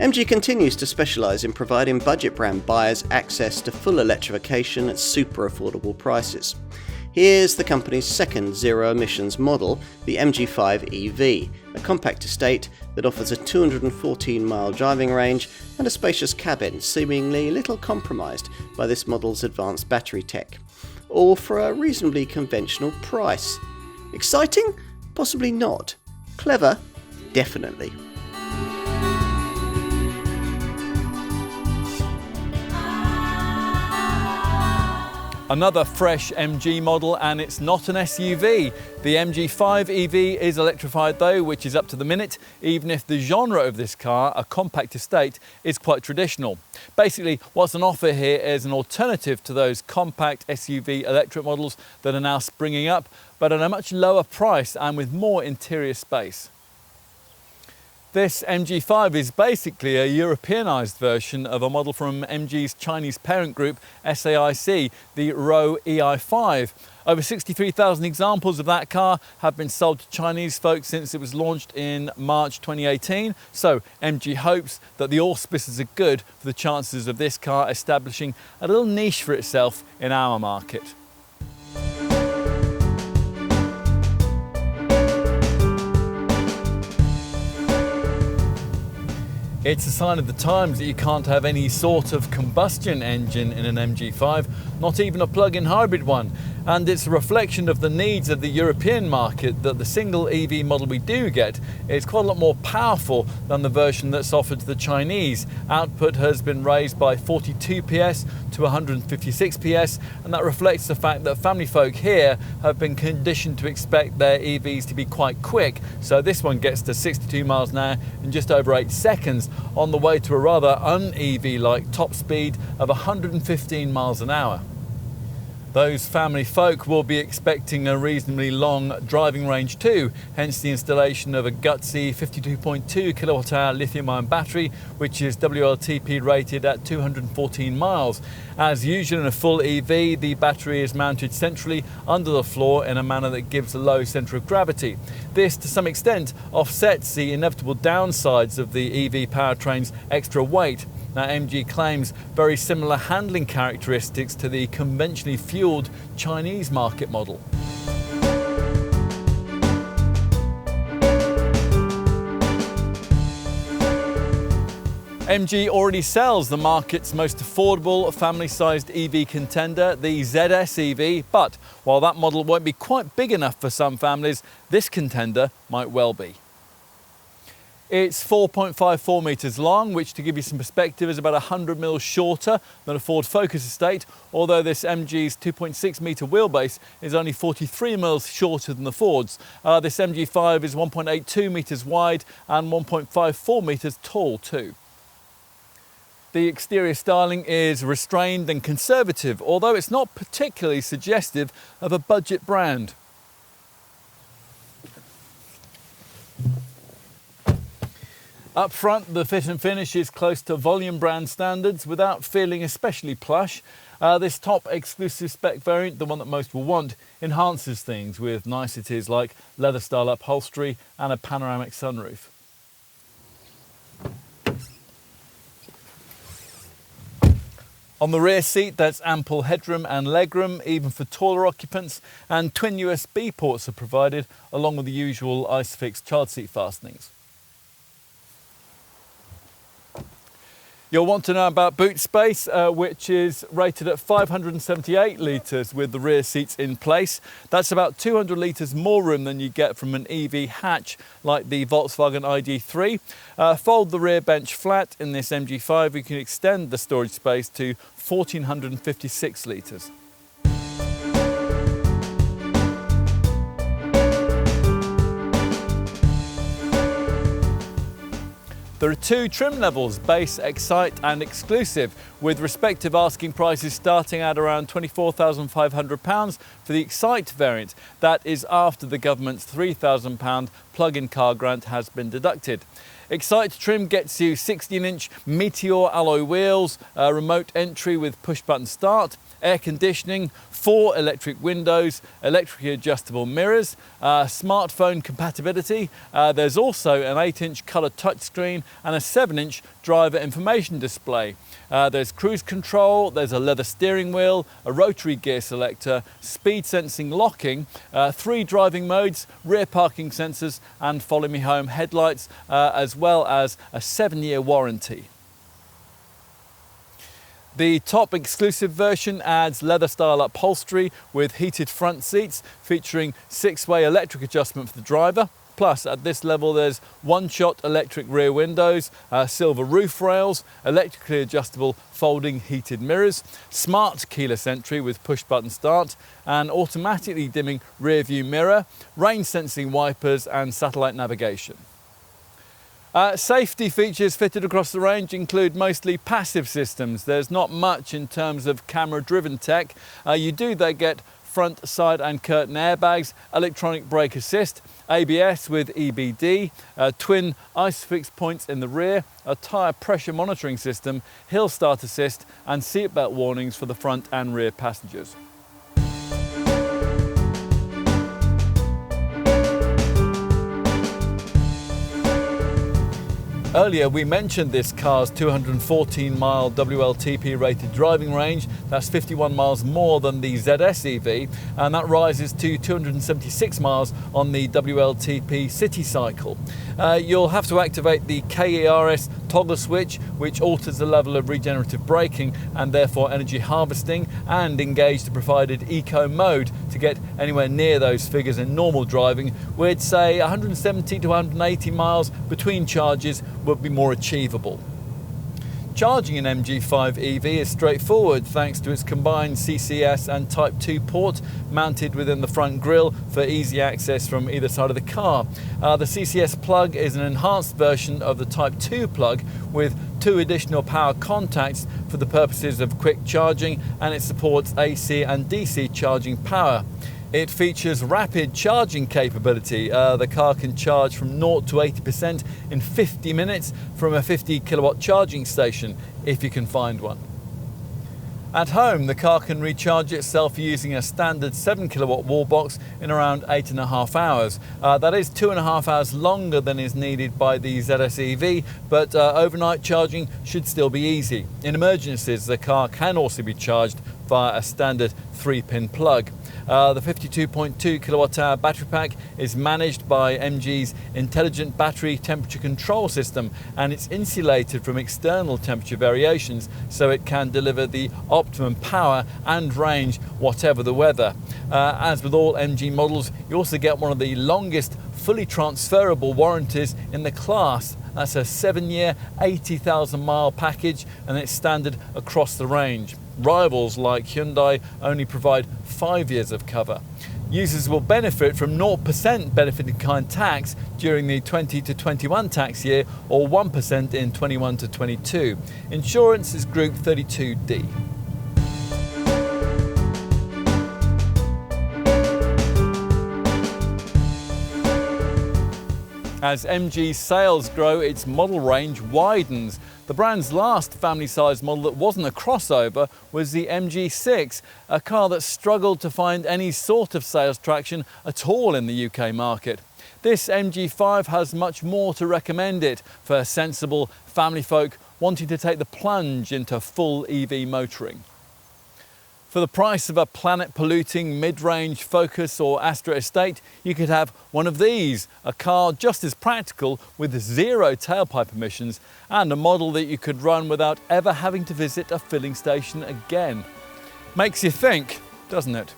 MG continues to specialise in providing budget brand buyers access to full electrification at super affordable prices. Here's the company's second zero-emissions model, the MG5 EV, a compact estate that offers a 214-mile driving range and a spacious cabin seemingly little compromised by this model's advanced battery tech, all for a reasonably conventional price. Exciting? Possibly not. Clever? Definitely. Another fresh MG model, and it's not an SUV. The MG5 EV is electrified though, which is up to the minute, even if the genre of this car, a compact estate, is quite traditional. Basically, what's on offer here is an alternative to those compact SUV electric models that are now springing up, but at a much lower price and with more interior space. This MG5 is basically a Europeanized version of a model from MG's Chinese parent group, SAIC, the Row EI5. Over 63,000 examples of that car have been sold to Chinese folks since it was launched in March 2018. So MG hopes that the auspices are good for the chances of this car establishing a little niche for itself in our market. It's a sign of the times that you can't have any sort of combustion engine in an MG5, not even a plug-in hybrid one. And it's a reflection of the needs of the European market that the single EV model we do get is quite a lot more powerful than the version that's offered to the Chinese. Output has been raised by 42 PS to 156 PS, and that reflects the fact that family folk here have been conditioned to expect their EVs to be quite quick. So this one gets to 62 miles an hour in just over 8 seconds, on the way to a rather un-EV-like top speed of 115 miles an hour. Those family folk will be expecting a reasonably long driving range too, hence the installation of a gutsy 52.2 kilowatt-hour lithium-ion battery, which is WLTP rated at 214 miles. As usual in a full EV, the battery is mounted centrally under the floor in a manner that gives a low centre of gravity. This, to some extent, offsets the inevitable downsides of the EV powertrain's extra weight. Now, MG claims very similar handling characteristics to the conventionally fueled Chinese market model. MG already sells the market's most affordable family-sized EV contender, the ZS EV, but while that model won't be quite big enough for some families, this contender might well be. It's 4.54 metres long, which, to give you some perspective, is about 100 mils shorter than a Ford Focus estate, although this MG's 2.6 metre wheelbase is only 43 mils shorter than the Ford's. This MG5 is 1.82 metres wide and 1.54 metres tall too. The exterior styling is restrained and conservative, although it's not particularly suggestive of a budget brand. Up front, the fit and finish is close to volume brand standards without feeling especially plush. This top exclusive spec variant, the one that most will want, enhances things with niceties like leather style upholstery and a panoramic sunroof. On the rear seat, there's ample headroom and legroom, even for taller occupants, and twin USB ports are provided, along with the usual ISOFIX child seat fastenings. You'll want to know about boot space, which is rated at 578 litres with the rear seats in place. That's about 200 litres more room than you get from an EV hatch like the Volkswagen ID.3. Fold the rear bench flat in this MG5, you can extend the storage space to 1,456 litres. There are two trim levels, Base, Excite and Exclusive, with respective asking prices starting at around £24,500 for the Excite variant. That is after the government's £3,000 plug-in car grant has been deducted. Excite trim gets you 16-inch Meteor alloy wheels, a remote entry with push-button start, air conditioning, 4 electric windows, electrically adjustable mirrors, smartphone compatibility. There's also an 8-inch colour touchscreen and a 7-inch driver information display. There's cruise control, there's a leather steering wheel, a rotary gear selector, speed sensing locking, 3 driving modes, rear parking sensors and follow me home headlights, as well as a 7-year warranty. The top exclusive version adds leather style upholstery with heated front seats featuring 6-way electric adjustment for the driver. Plus, at this level, there's one-shot electric rear windows, silver roof rails, electrically adjustable folding heated mirrors, smart keyless entry with push-button start, and automatically dimming rear-view mirror, rain-sensing wipers, and satellite navigation. Safety features fitted across the range include mostly passive systems. There's not much in terms of camera-driven tech. You do, though, get front, side and curtain airbags, electronic brake assist, ABS with EBD, twin ISOFIX points in the rear, a tyre pressure monitoring system, hill start assist and seatbelt warnings for the front and rear passengers. Earlier we mentioned this car's 214-mile WLTP rated driving range. That's 51 miles more than the ZS EV, and that rises to 276 miles on the WLTP City Cycle. You'll have to activate the KERS toggle switch, which alters the level of regenerative braking and therefore energy harvesting, and engage the provided eco mode to get anywhere near those figures in normal driving. We'd say 170 to 180 miles between charges would be more achievable. Charging an MG5 EV is straightforward thanks to its combined CCS and Type 2 port mounted within the front grille for easy access from either side of the car. The CCS plug is an enhanced version of the Type 2 plug with 2 additional power contacts for the purposes of quick charging, and it supports AC and DC charging power. It features rapid charging capability. The car can charge from 0 to 80% in 50 minutes from a 50 kilowatt charging station, if you can find one. At home, the car can recharge itself using a standard 7 kilowatt wall box in around 8.5 hours. That is 2.5 hours longer than is needed by the ZS EV, but overnight charging should still be easy. In emergencies, the car can also be charged via a standard 3-pin plug. The 52.2 kilowatt-hour battery pack is managed by MG's intelligent battery temperature control system, and it's insulated from external temperature variations so it can deliver the optimum power and range whatever the weather. As with all MG models, you also get one of the longest fully transferable warranties in the class. That's a 7-year, 80,000 mile package, and it's standard across the range. Rivals like Hyundai only provide 5 years of cover. Users will benefit from 0% benefit in kind tax during the 20 to 21 tax year, or 1% in 21 to 22. Insurance is Group 32D. As MG's sales grow, its model range widens. The brand's last family-sized model that wasn't a crossover was the MG6, a car that struggled to find any sort of sales traction at all in the UK market. This MG5 has much more to recommend it for sensible family folk wanting to take the plunge into full EV motoring. For the price of a planet-polluting mid-range Focus or Astra Estate, you could have one of these, a car just as practical with 0 tailpipe emissions, and a model that you could run without ever having to visit a filling station again. Makes you think, doesn't it?